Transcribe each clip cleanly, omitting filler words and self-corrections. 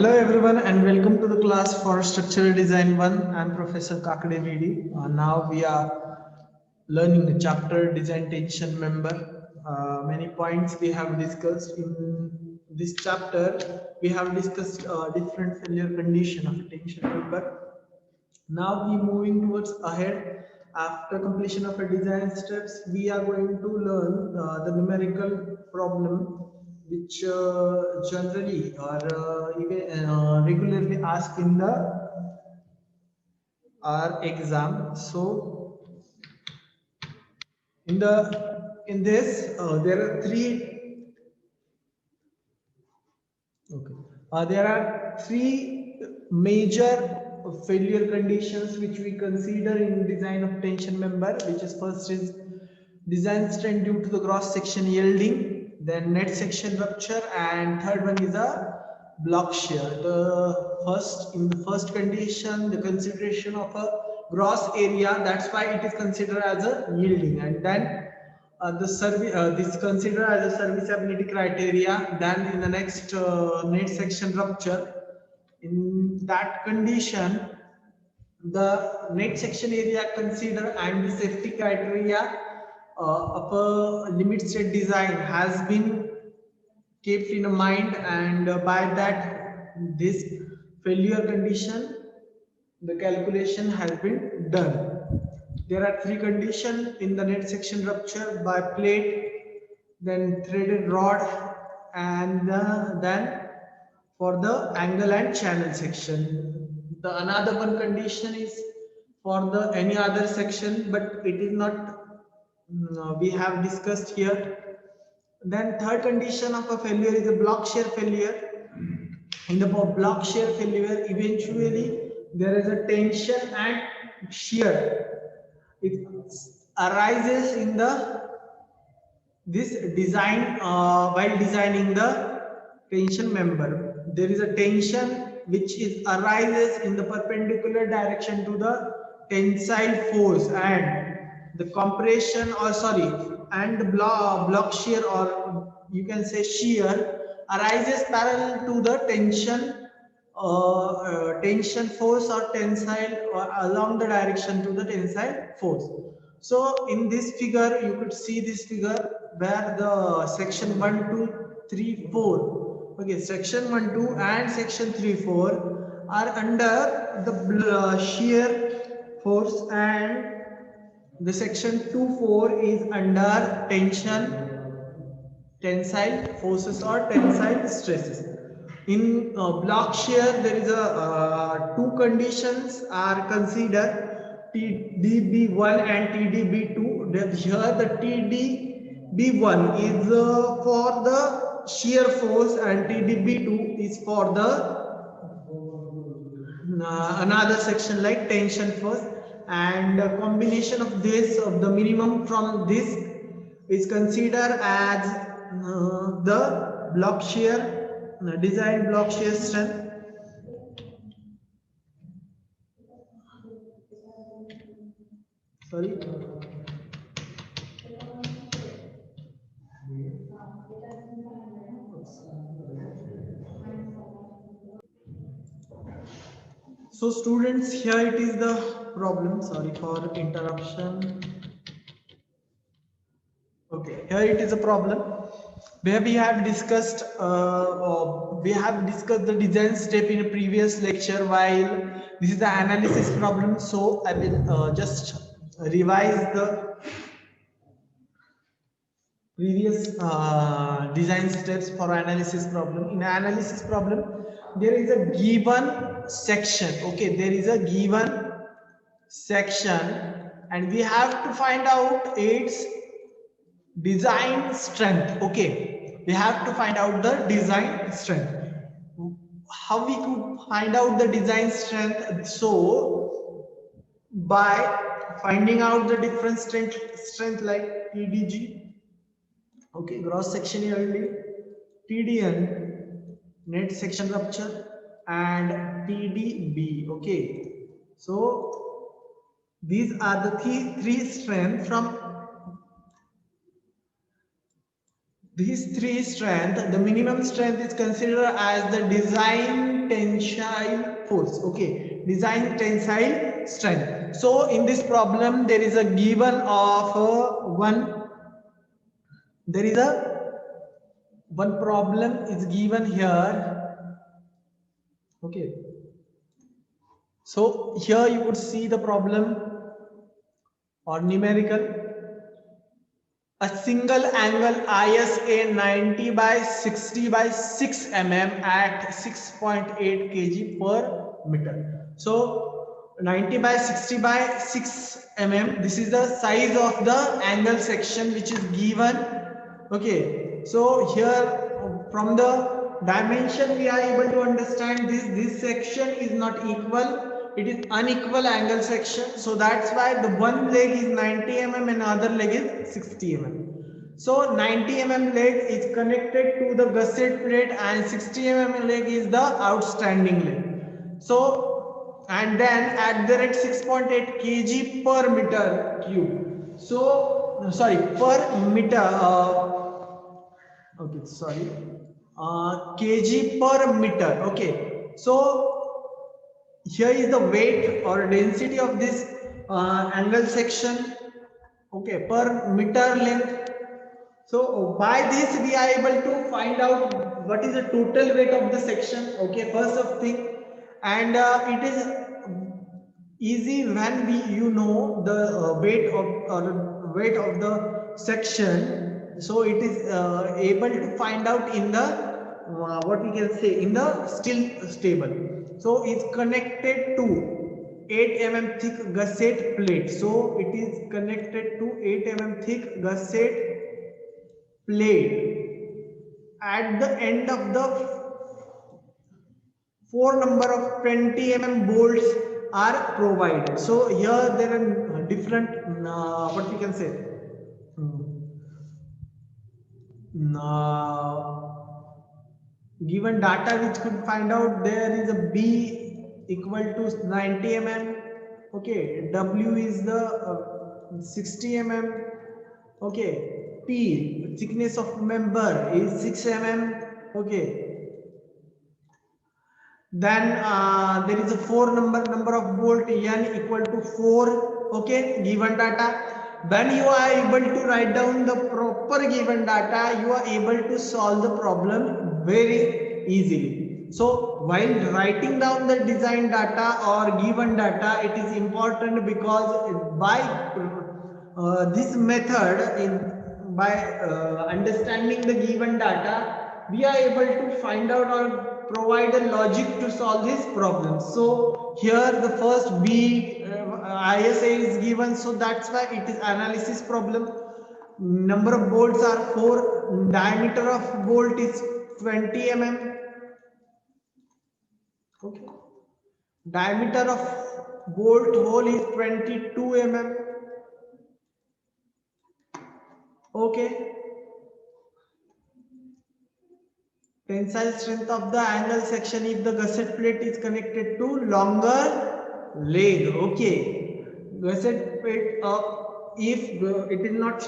Hello everyone and welcome to the class for Structural Design 1. I'm Professor Kakade Vidi. Now we are learning the chapter Design Tension Member. Many points we have discussed in this chapter. We have discussed different failure condition of a tension member. Now we moving towards ahead. After completion of a design steps, we are going to learn the numerical problem which generally or even regularly asked in the our exam. So in this there are three. Okay. There are three major failure conditions which we consider in design of tension member, which is first is design strength due to the cross section yielding, then net section rupture, and third one is a block shear. In the first condition, the consideration of a gross area, that's why it is considered as a yielding, and then this considered as a serviceability criteria. Then in the next net section rupture, in that condition, the net section area considered and the safety criteria of a limit state design has been kept in mind, and by that this failure condition the calculation has been done. There are three conditions in the net section rupture: by plate, then threaded rod, and then for the angle and channel section. The another one condition is for the any other section, but it is not we have discussed here. Then third condition of a failure is a block shear failure. In the block shear failure, eventually there is a tension and shear. It arises in the this design while designing the tension member. There is a tension which is arises in the perpendicular direction to the tensile force, and the compression or sorry and the block shear, or you can say shear, arises parallel to the tension force or tensile, or along the direction to the tensile force. So in this figure you could see this figure where the section 1 2 3 4, okay, section 1 2 and section 3 4 are under the shear force, and the section 2 4 is under tensile forces or tensile stresses. In block shear, there is a two conditions are considered: TDB1 and TDB2. Here the TDB1 is for the shear force, and TDB2 is for the another section like tension force, and a combination of this of the minimum from this is considered as the block shear design block shear strength. Sorry. So students, here it is the problem. Sorry for interruption. Okay, here it is a problem where we have discussed the design step in a previous lecture, while this is the analysis problem. So I will just revise the previous design steps for analysis problem. In analysis problem, there is a given section. Okay, there is a given section, and we have to find out its design strength. Okay, we have to find out the design strength. How we could find out the design strength? So by finding out the different strength like TDG, okay, gross section yielding, TDN, net section rupture, and TDB. Okay, so these are the three strengths. From these three strengths, the minimum strength is considered as the design tensile force. Okay, design tensile strength. So in this problem there is a given of one problem is given here. Okay, so here you would see the problem or numerical. A single angle ISA 90 by 60 by 6 mm at 6.8 kg per meter. So 90 by 60 by 6 mm, this is the size of the angle section which is given. Okay, so here from the dimension we are able to understand this section is not equal, it is unequal angle section. So that's why the one leg is 90 mm and other leg is 60 mm. So 90 mm leg is connected to the gusset plate and 60 mm leg is the outstanding leg. So and then at the rate 6.8 kg per meter cube. So sorry, per meter okay, sorry, kg per meter. Okay, so here is the weight or density of this angle section, okay, per meter length. So by this we are able to find out what is the total weight of the section. Okay, first of thing, and it is easy when you know the weight of the section. So it is able to find out in the what we can say in the still stable. So it's connected to 8 mm thick gusset plate. So it is connected to 8 mm thick gusset plate. At the end of the 4 number of 20 mm bolts are provided. So here there are different what we can say given data which could find out there is a B equal to 90 mm. Okay, W is the 60 mm. Okay, P thickness of member is 6 mm. Okay, then there is a 4 number of bolt n equal to 4. Okay, given data. When you are able to write down the proper given data, you are able to solve the problem very easily. So while writing down the design data or given data, it is important because by this method by understanding the given data, we are able to find out or provide a logic to solve this problem. So here the first B ISA is given, so that's why it is analysis problem. Number of bolts are 4, diameter of bolt is 20 mm. Okay, diameter of bolt hole is 22 mm. Okay, tensile strength of the angle section if the gusset plate is connected to longer leg. Okay, gusset plate if it is not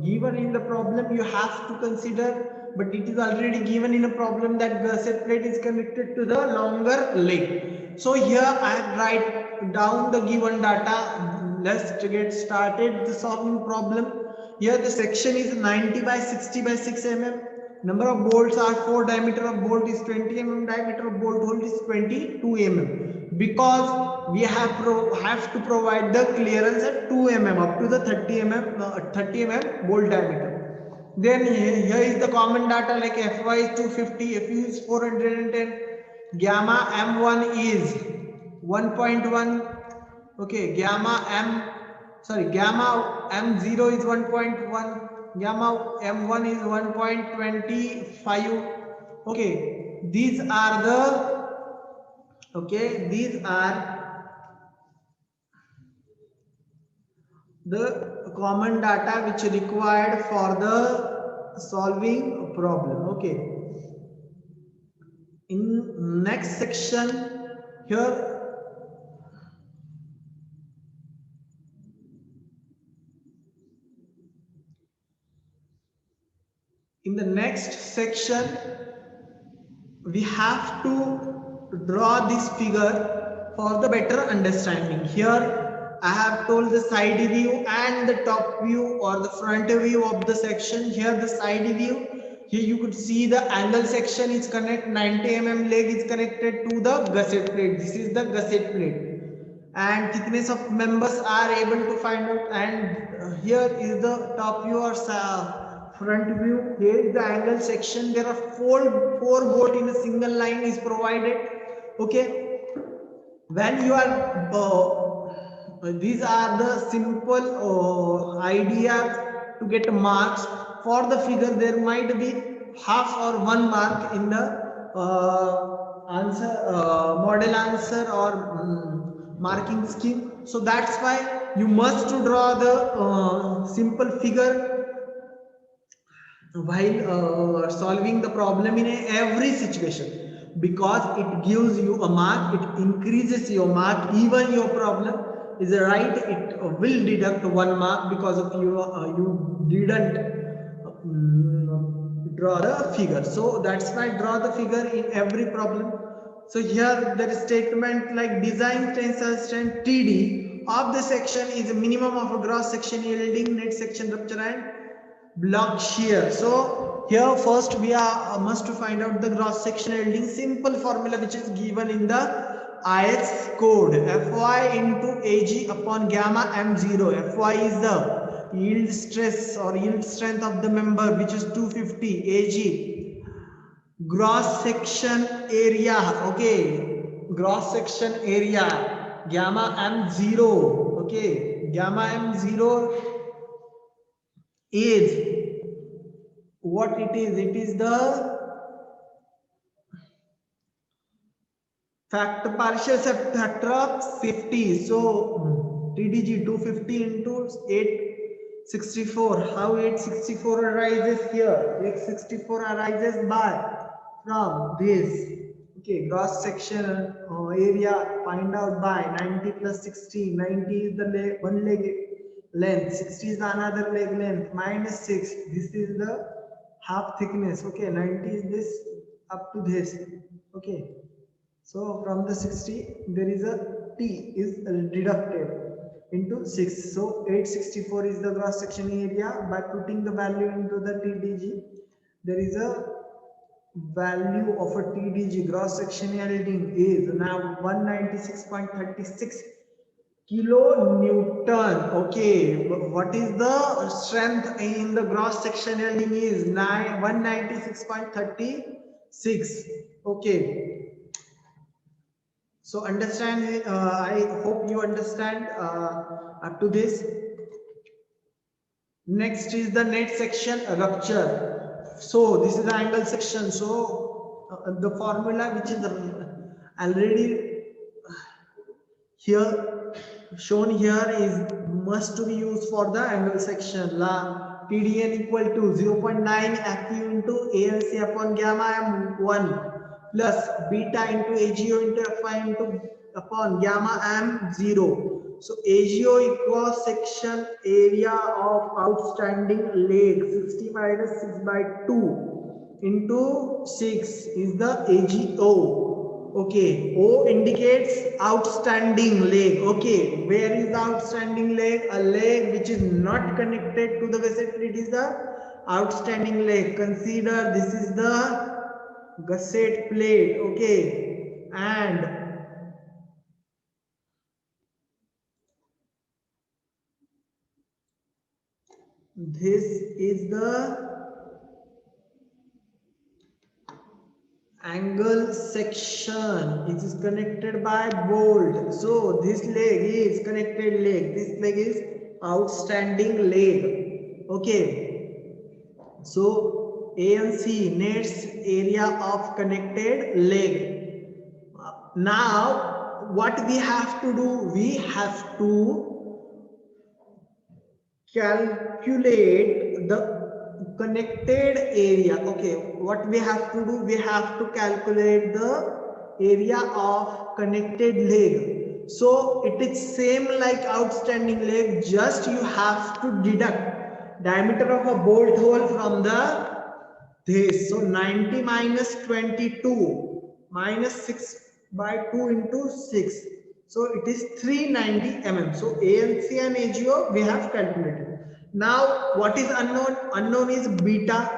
given in the problem, you have to consider, but it is already given in a problem that gusset plate is connected to the longer leg. So here I write down the given data. Let's get started the solving problem. Here the section is 90 by 60 by 6 mm. Number of bolts are 4, diameter of bolt is 20 mm, diameter of bolt hole is 22 mm. Because we have to provide the clearance at 2 mm up to the 30 mm bolt diameter. Then here is the common data like Fy is 250, Fu is 410, gamma M1 is 1.1. Okay, gamma M0 is 1.1, gamma M1 is 1.25. Okay, these are the common data which is required for the solving problem. Okay, in next section here in the next section we have to draw this figure for the better understanding. Here I have told the side view and the top view or the front view of the section. Here the side view. Here you could see the angle section is connected, 90 mm leg is connected to the gusset plate. This is the gusset plate. And thickness of members are able to find out. And here is the top view or front view. Here is the angle section. There are four bolt in a single line is provided. Okay, when you are these are the simple ideas to get marks for the figure. There might be half or 1 mark in the answer model answer or marking scheme. So that's why you must to draw the simple figure while solving the problem in every situation, because it gives you a mark, it increases your mark. Even your problem is right, it will deduct 1 mark because of you didn't draw the figure. So that's why draw the figure in every problem. So here there is statement like design tensile strength TD of the section is a minimum of a gross section yielding net section rupture and block shear. So here first we are must to find out the gross section yielding. Simple formula which is given in the IS code, Fy into Ag upon gamma m0. Fy is the yield stress or yield strength of the member, which is 250. Ag gross section area. Okay, gross section area, gamma m0. Okay, gamma m0 is what it is. It is the partial factor of safety. So TDG 250 into 864. How 864 arises here? 864 arises by from this. Okay, gross section area find out by 90 plus 60. 90 is the one leg length, 60 is the another leg length, minus 6. This is the half thickness. Okay, 90 is this up to this. Okay, so from the 60 there is a T is deducted into 6. So 864 is the gross section area. By putting the value into the TDG, there is a value of a TDG gross section yielding is now 196.36 kilonewton. Okay, what is the strength in the gross section yielding is 196.36. Okay, so understand, I hope you understand up to this. Next is the net section rupture. So this is the angle section. So the formula which is already here shown here is must to be used for the angle section. La TDN equal to 0.9 AQ into ANC upon gamma m1 plus beta into AGO into Fy into upon gamma m0. So AGO equals section area of outstanding leg, 60 minus 6 by 2 into 6 is the AGO. Okay, O indicates outstanding leg. Okay, where is the outstanding leg? A leg which is not connected to the gusset plate is the outstanding leg. Consider this is the gusset plate. Okay, and this is the angle section. It is connected by bolt. So this leg is connected leg. This leg is outstanding leg. Okay. So A and C nets area of connected leg. Now what we have to do? We have to calculate the connected area. Okay, what we have to do? We have to calculate the area of connected leg. So it is same like outstanding leg, just you have to deduct diameter of a bolt hole from the this. So 90 minus 22 minus 6 by 2 into 6. So it is 390 mm. So ANC and AGO we have calculated. Now what is unknown? Unknown is beta.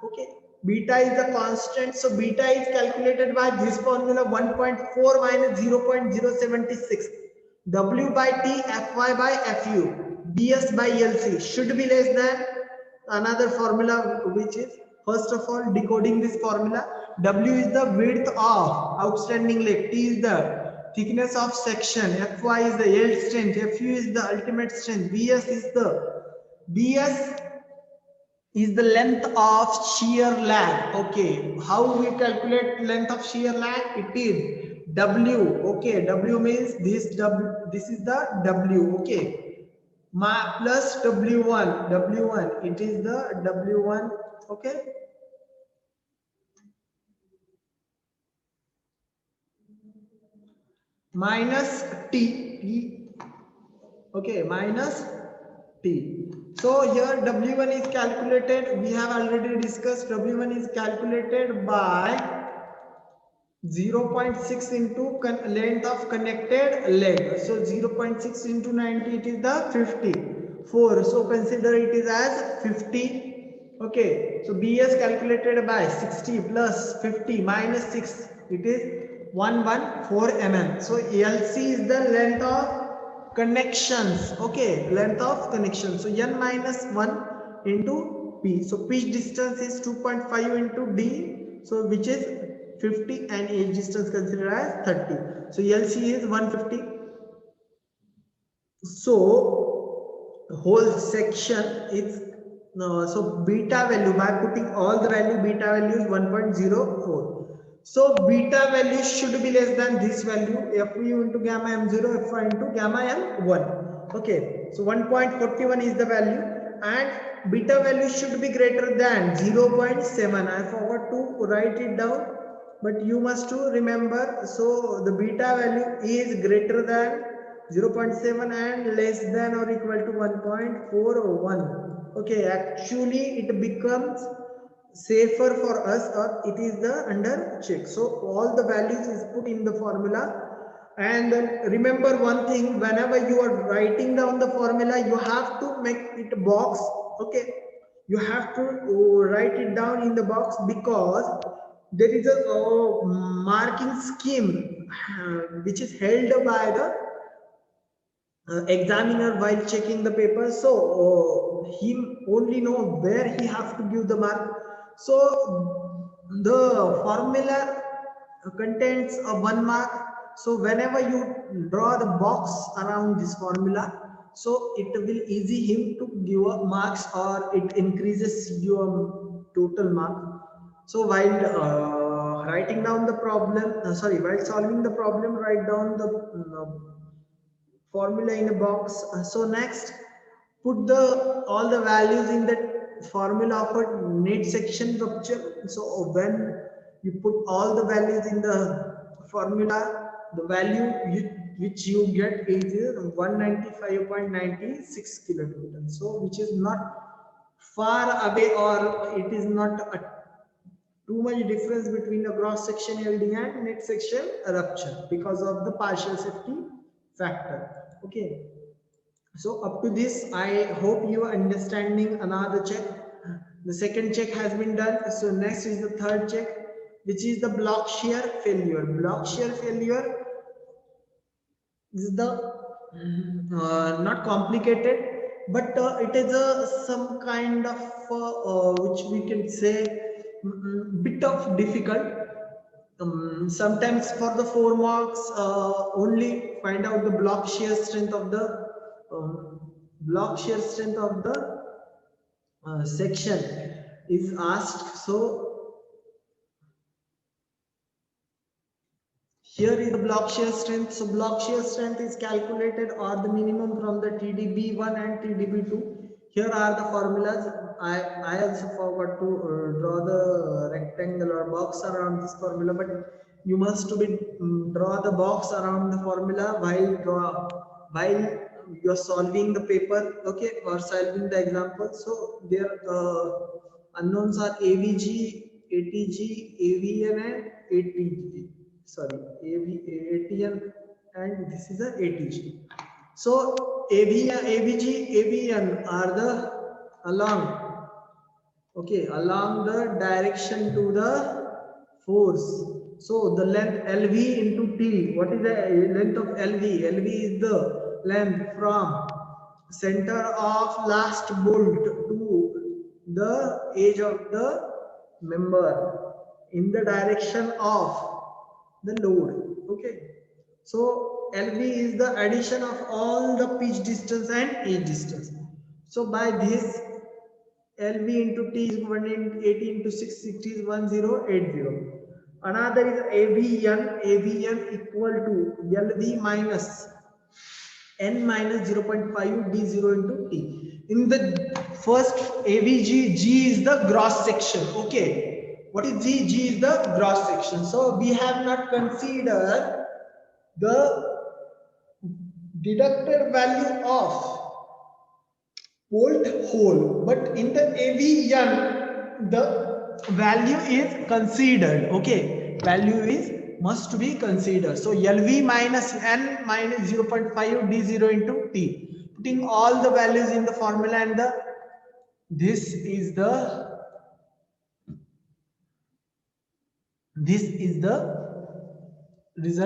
Okay. Beta is the constant. So beta is calculated by this formula 1.4 minus 0.076. W by T, Fy by Fu, Bs by Lc should be less than another formula, which is, first of all, decoding this formula. W is the width of outstanding leg, T is the thickness of section, Fy is the yield strength, Fu is the ultimate strength, Bs is the length of shear lag. Okay, how we calculate length of shear lag? It is W. Okay, W means this W, this is the W. Okay, plus W1, it is the W1. Okay, minus T. Okay, minus T. So here W1 is calculated, we have already discussed, W1 is calculated by 0.6 into length of connected leg. So 0.6 into 90, it is the 54. So consider it is as 50. Okay, so BS calculated by 60 plus 50 minus 6, it is 114 mm. So LC is the length of connections. Okay, length of connections. So N minus 1 into P. So pitch distance is 2.5 into D. So which is 50, and edge distance considered as 30. So LC is 150. So whole section is so beta value, by putting all the value, beta value is 1.04. So beta value should be less than this value, Fu into gamma m0, Fy into gamma m1. Okay, so 1.41 is the value, and beta value should be greater than 0.7. I forgot to write it down, but you must to remember. So the beta value is greater than 0.7 and less than or equal to 1.41. Okay, actually it becomes safer for us, or it is the under check. So all the values is put in the formula. And then remember one thing, whenever you are writing down the formula, you have to make it a box. Okay, you have to write it down in the box, because there is a marking scheme which is held by the examiner while checking the paper. So he only know where he has to give the mark. So the formula contains a 1 mark. So whenever you draw the box around this formula, so it will easy him to give a marks, or it increases your total mark. So while writing down the problem, while solving the problem, write down the formula in a box. So next, put the all the values in the formula of a net section rupture. So when you put all the values in the formula, the value which you get is 195.96 kilonewton. So which is not far away, or it is not a too much difference between the cross section LD and net section rupture, because of the partial safety factor. Okay, so up to this, I hope you are understanding another check. The second check has been done. So next is the third check, which is the block shear failure. Block shear failure is the not complicated, but it is some kind of which we can say bit of difficult. Sometimes for the 4 marks, only find out the block shear strength of the section is asked. So here is the block shear strength. So block shear strength is calculated, or the minimum, from the TDB1 and TDB2. Here are the formulas. I also forgot to draw the rectangle or box around this formula, but you must to be draw the box around the formula while you are solving the paper. Okay, or solving the example. So their unknowns are AVG, ATG, AVN, and ATG. sorry, ATN, and this is a ATG. So AVG, AVN are the along, okay, along the direction to the force. So the length LV into T. What is the length of LV? LV is the length from center of last bolt to the edge of the member in the direction of the load. Okay. So LV is the addition of all the pitch distance and edge distance. So by this LV into T is 180 into 660 is 1080. Another is AVN. AVN equal to LV minus N minus 0.5 D0 into T. In the first AVG, G is the gross section. Okay. What is G? G is the gross section. So we have not considered the deducted value of bolt hole, but in the AVN the value is considered. Okay, value is must be considered. So LV minus N minus 0.5 D0 into T, putting all the values in the formula, and this is the result. This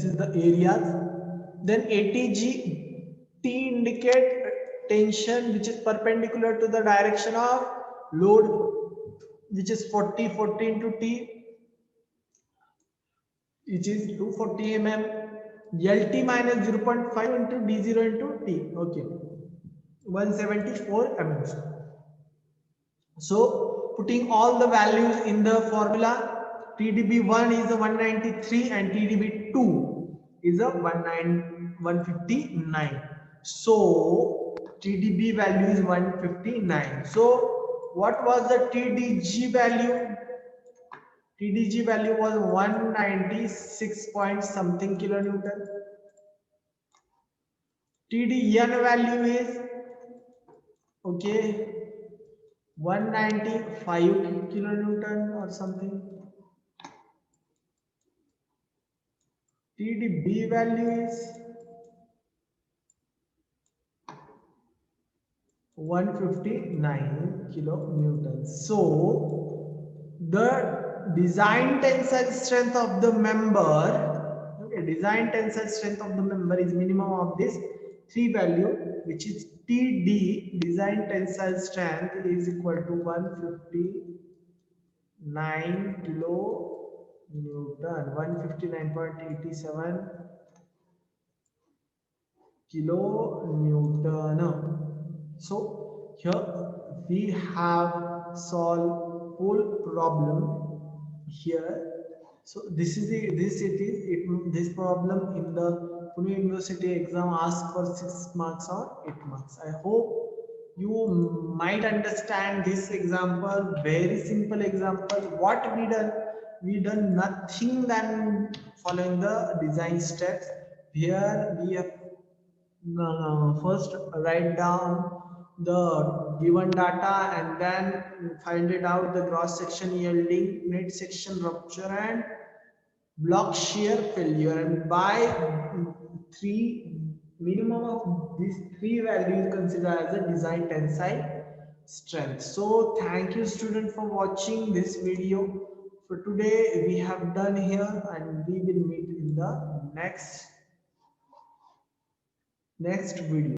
is the areas. Then ATG, T indicate tension which is perpendicular to the direction of load, which is 40 into T, which is 240 mm. LT minus 0.5 into D0 into T. Okay, 174 mm. So putting all the values in the formula, TDB1 is a 193 and TDB2 is a 159. So TDB value is 159. So what was the TDG value? TDG value was 196 point something kilonewton. TDN value is, okay, 195 kilonewton or something. TDB value is 159 kilonewtons. So the design tensile strength of the member, okay, design tensile strength of the member is minimum of this three value, which is TD, design tensile strength, is equal to 159 kilonewton, 159.87 kilonewton. So here we have solved whole problem here. So this problem in the Pune University exam asks for 6 marks or 8 marks. I hope you might understand this example, very simple example. What we done nothing than following the design steps. Here we have first write down the given data and then find it out the cross section yielding, net section rupture and block shear failure, and by minimum of these three values considered as a design tensile strength. So thank you student for watching this video. For today we have done here, and we will meet in the next video.